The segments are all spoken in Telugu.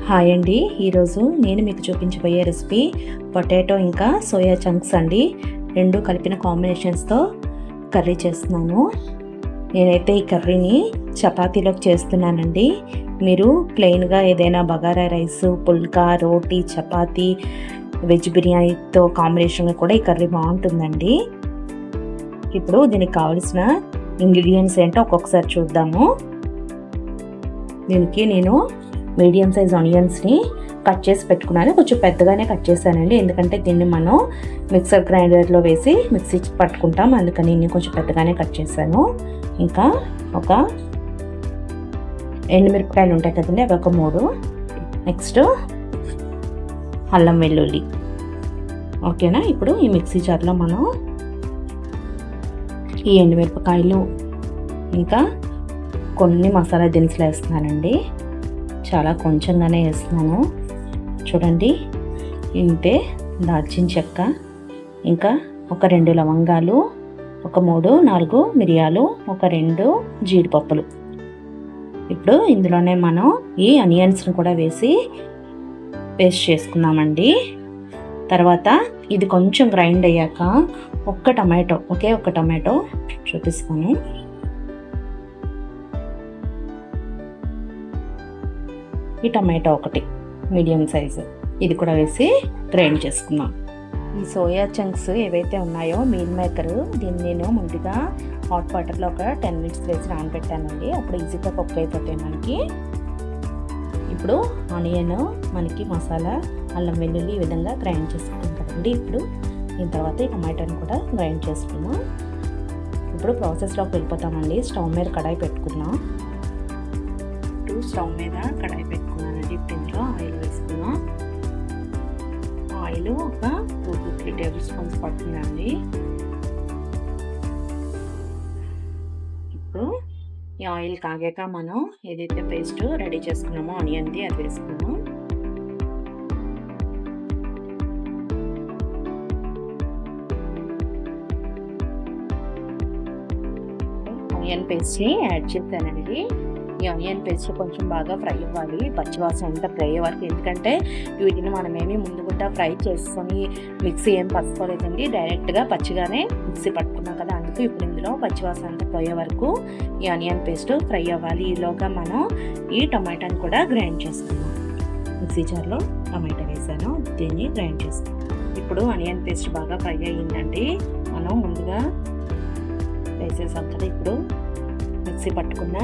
హాయ్ అండి, ఈరోజు నేను మీకు చూపించబోయే రెసిపీ పొటాటో ఇంకా సోయా చంక్స్ అండి. రెండు కలిపిన కాంబినేషన్స్తో కర్రీ చేస్తున్నాను. నేనైతే ఈ కర్రీని చపాతీలోకి చేస్తున్నానండి. మీరు ప్లెయిన్గా ఏదైనా బగారా రైస్, పుల్కా, రోటీ, చపాతీ, వెజ్ బిర్యానీతో కాంబినేషన్గా కూడా ఈ కర్రీ బాగుంటుందండి. ఇప్పుడు దీనికి కావాల్సిన ఇంగ్రీడియంట్స్ ఏంటో ఒక్కొక్కసారి చూద్దాము. దీనికి నేను మీడియం సైజ్ ఆనియన్స్ని కట్ చేసి పెట్టుకున్నాను. కొంచెం పెద్దగానే కట్ చేశానండి, ఎందుకంటే దీన్ని మనం మిక్సర్ గ్రైండర్లో వేసి మిక్సీ పట్టుకుంటాం, అందుకని నేను కొంచెం పెద్దగానే కట్ చేశాను. ఇంకా ఒక ఎండుమిరపకాయలు ఉంటాయి కదండి, అవి ఒక 3. నెక్స్ట్ అల్లం వెల్లుల్లి. ఓకేనా, ఇప్పుడు ఈ మిక్సీ జార్లో మనం ఈ ఎండుమిరపకాయలు ఇంకా కొన్ని మసాలా దినుసులు వేస్తున్నానండి. చాలా కొంచెంగానే వేస్తున్నాను. చూడండి, ఇంతే దాల్చిన చెక్క, ఇంకా ఒక 2 లవంగాలు, ఒక 3-4 మిరియాలు, ఒక 2 జీడిపప్పులు. ఇప్పుడు ఇందులోనే మనం ఈ ఆనియన్స్ని కూడా వేసి పేస్ట్ చేసుకున్నామండి. తర్వాత ఇది కొంచెం గ్రైండ్ అయ్యాక ఒక్క టమాటో చూపిస్తాను. ఈ టమాటో ఒకటి మీడియం సైజు, ఇది కూడా వేసి గ్రైండ్ చేసుకుందాం. ఈ సోయా చంక్స్ ఏవైతే ఉన్నాయో మీల్ మేకర్, దీన్ని నేను ముందుగా హాట్ వాటర్లో ఒక 10 మినిట్స్ వేసి నానబెట్టానండి. అప్పుడు ఈజీగా కుక్ అయిపోతాయి మనకి. ఇప్పుడు ఆనియన్, మనకి మసాలా, అల్లం వెల్లుల్లి ఈ విధంగా గ్రైండ్ చేసుకుంటాం కదండి. ఇప్పుడు దీని తర్వాత ఈ టమాటోని కూడా గ్రైండ్ చేసుకున్నాం. ఇప్పుడు ప్రాసెస్లోకి వెళ్ళిపోతామండి. స్టవ్ మీద కడాయి పెట్టుకున్నాం. స్టవ్ మీద కడాయి పెట్టుకున్నానండి. ఇప్పుడు ఇందులో ఆయిల్ వేసుకున్నాం. ఆయిల్ ఒక 2-3 టేబుల్ స్పూన్స్ పడుతుందండి. ఇప్పుడు ఈ ఆయిల్ కాగాక మనం ఏదైతే పేస్ట్ రెడీ చేసుకున్నామో ఆనియన్ది, అది వేసుకున్నాం. ఆనియన్ పేస్ట్ని యాడ్ చేశానండి. ఈ ఆనియన్ పేస్ట్ కొంచెం బాగా ఫ్రై అవ్వాలి, పచ్చివాసన అంతా ఫ్రై అయ్యే వరకు. ఎందుకంటే వీటిని మనమేమి ముందుగా ఫ్రై చేసుకొని మిక్సీ ఏం పట్టుకోలేదండి, డైరెక్ట్గా పచ్చిగానే మిక్సీ పట్టుకున్నాం కదా, అందుకు ఇప్పుడు ఇందులో పచ్చివాసన అంతా పోయే వరకు ఈ ఆనియన్ పేస్ట్ ఫ్రై అవ్వాలి. ఈలోగా మనం ఈ టమాటాని కూడా గ్రైండ్ చేసుకున్నాం. మిక్సీ జార్లో టమాటా వేసాను, దీన్ని గ్రైండ్ చేసుకున్నాం. ఇప్పుడు ఆనియన్ పేస్ట్ బాగా ఫ్రై అయ్యిందండి. మనం ముందుగా వేసేసాం కదా, ఇప్పుడు మిక్సీ పట్టుకున్న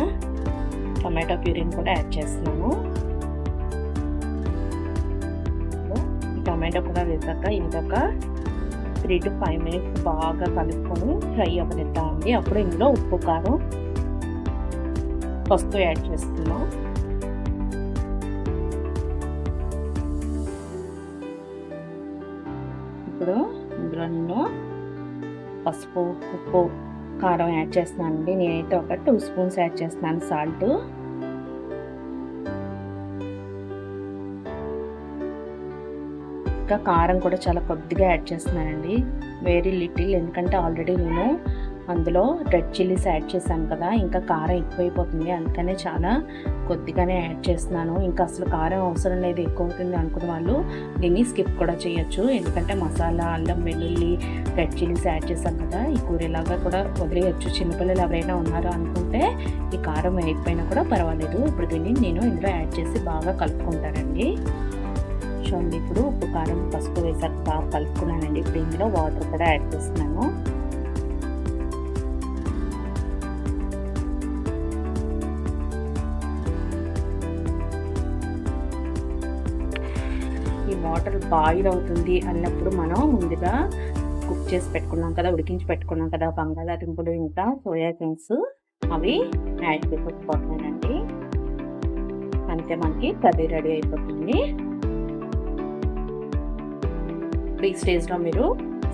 టమాటో ప్యూరీని కూడా యాడ్ చేస్తున్నాము. ఈ టమాటో కూడా వేసాక ఇంకొక 3-5 మినిట్స్ బాగా కలుపుకొని ఫ్రై అవ్వనిద్దామండి. అప్పుడు ఇందులో ఉప్పు, కారం, పసుపు యాడ్ చేస్తున్నాం. ఇప్పుడు ఇందులో నేను పసుపు, ఉప్పు, కారం యాడ్ చేస్తున్నానండి. నేనైతే ఒక 2 స్పూన్స్ యాడ్ చేస్తున్నాను సాల్ట్. ఇంకా కారం కూడా చాలా కొద్దిగా యాడ్ చేస్తున్నానండి, వెరీ లిటిల్, ఎందుకంటే ఆల్రెడీ నేను అందులో రెడ్ చిల్లీస్ యాడ్ చేశాను కదా, ఇంకా కారం ఎక్కువైపోతుంది, అందుకనే చాలా కొద్దిగానే యాడ్ చేస్తున్నాను. ఇంకా అసలు కారం అవసరం లేదు, ఎక్కువ అవుతుంది అనుకున్న వాళ్ళు దీన్ని స్కిప్ కూడా చేయొచ్చు, ఎందుకంటే మసాలా, అల్లం వెల్లుల్లి, రెడ్ చిల్లీస్ యాడ్ చేశాం కదా, ఈ కూరలాగా కూడా వదిలేయచ్చు. చిన్నపిల్లలు ఎవరైనా ఉన్నారో అనుకుంటే ఈ కారం వేయకపోయినా కూడా పర్వాలేదు. ఇప్పుడు దీన్ని నేను ఇందులో యాడ్ చేసి బాగా కలుపుకుంటానండి. చూడండి, ఇప్పుడు ఉప్పు, కారం, పసుపు వేసాక బాగా కలుపుకున్నానండి. ఇప్పుడు ఇందులో వాటర్ కూడా యాడ్ చేస్తున్నాను. ఈ వాటర్ బాయిల్ అవుతుంది అన్నప్పుడు మనం ముందుగా కుక్ చేసి పెట్టుకున్నాం కదా, ఉడికించి పెట్టుకున్నాం కదా బంగాళాదుంపలు ఇంకా సోయా చంక్స్, అవి యాడ్ చేసుకోకపోతున్నానండి. అంతే, మనకి కర్రీ రెడీ అయిపోతుంది. ఈ స్టేజ్లో మీరు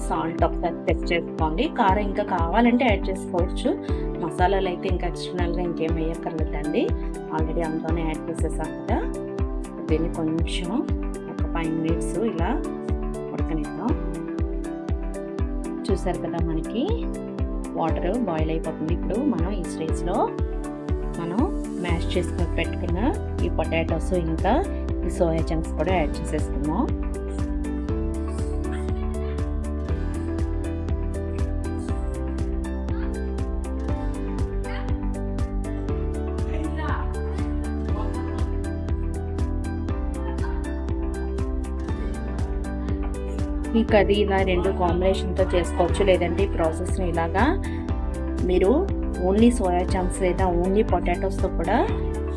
సాల్ట్ ఒకసారి టెస్ట్ చేసుకోండి. కారం ఇంకా కావాలంటే యాడ్ చేసుకోవచ్చు, మసాలాలు అయితే ఇంకా ఎక్స్టర్నల్గా ఇంకేం వేయక్కర్లేదండి, ఆల్రెడీ అందులోనే యాడ్ చేసేసాం కదా. దీన్ని కొంచెం ఒక 5 మినిట్స్ ఇలా ఉడకనిద్దాం. చూసారు కదా, మనకి వాటర్ బాయిల్ అయిపోతుంది. ఇప్పుడు మనం ఈ స్టేజ్లో మనం మ్యాష్ చేసుకొని పెట్టుకున్న ఈ పొటాటోస్ ఇంకా ఈ సోయా చంక్స్ కూడా యాడ్ చేసేసుకుందాం. ఈ కర్రీ ఇలా 2 కాంబినేషన్తో చేసుకోవచ్చు, లేదంటే ఈ ప్రాసెస్ని ఇలాగా మీరు ఓన్లీ సోయా చంక్స్ లేదా ఓన్లీ పొటాటోస్తో కూడా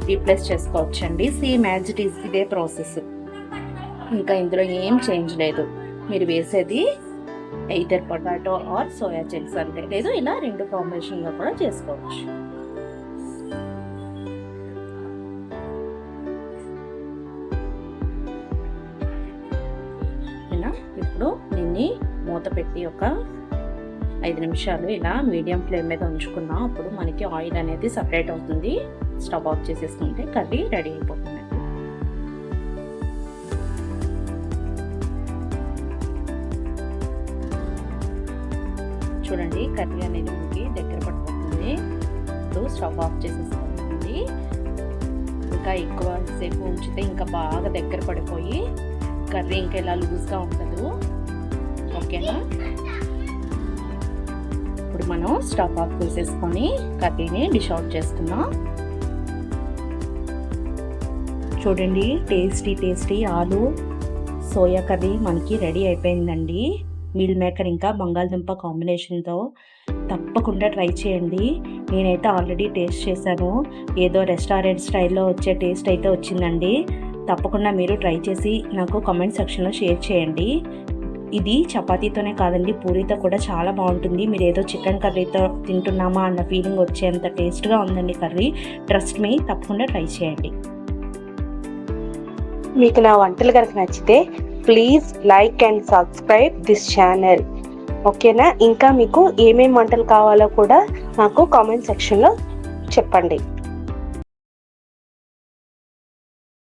రీప్లేస్ చేసుకోవచ్చు అండి. సేమ్ యాజ్ ఇట్ ఈస్ ఇదే ప్రాసెస్, ఇంకా ఇందులో ఏం చేంజ్ లేదు. మీరు వేసేది either potato or soya chunks అంతే, లేదు ఇలా 2 కాంబినేషన్గా కూడా చేసుకోవచ్చు. ఇప్పుడు దీన్ని మూత పెట్టి ఒక 5 నిమిషాలు ఇలా మీడియం ఫ్లేమ్ మీద ఉంచుకున్నాం. అప్పుడు మనకి ఆయిల్ అనేది సపరేట్ అవుతుంది. స్టవ్ ఆఫ్ చేసేసుకుంటే కర్రీ రెడీ అయిపోతుంది. చూడండి కర్రీ అనేది మనకి దగ్గర పడిపోతుంది. ఇప్పుడు స్టవ్ ఆఫ్ చేసేసుకోండి. ఇంకా ఎక్కువ సేపు ఉంచితే ఇంకా బాగా దగ్గర పడిపోయి కర్రీ ఇంకా ఇలా లూజ్గా ఉండదు. ఓకేనా? ఇప్పుడు మనం స్టవ్ ఆఫ్ చేసేసుకొని కర్రీని డిష్ అవుట్ చేసుకుందాం. చూడండి టేస్టీ ఆలు సోయా కర్రీ మనకి రెడీ అయిపోయిందండి. మీల్ మేకర్ ఇంకా బంగాళదుంప కాంబినేషన్తో తప్పకుండా ట్రై చేయండి. నేనైతే ఆల్రెడీ టేస్ట్ చేశాను, ఏదో రెస్టారెంట్ స్టైల్లో వచ్చే టేస్ట్ అయితే వచ్చిందండి. తప్పకుండా మీరు ట్రై చేసి నాకు కామెంట్ సెక్షన్లో షేర్ చేయండి. ఇది చపాతీతోనే కాదండి, పూరీతో కూడా చాలా బాగుంటుంది. మీరు ఏదో చికెన్ కర్రీతో తింటున్నామా అన్న ఫీలింగ్ వచ్చేంత టేస్ట్గా ఉందండి కర్రీ. ట్రస్ట్ మీ, తప్పకుండా ట్రై చేయండి. మీకు నా వంటలు కనుక నచ్చితే please like and subscribe this channel. ఓకేనా? ఇంకా మీకు ఏమేమి వంటలు కావాలో కూడా నాకు కామెంట్ సెక్షన్లో చెప్పండి.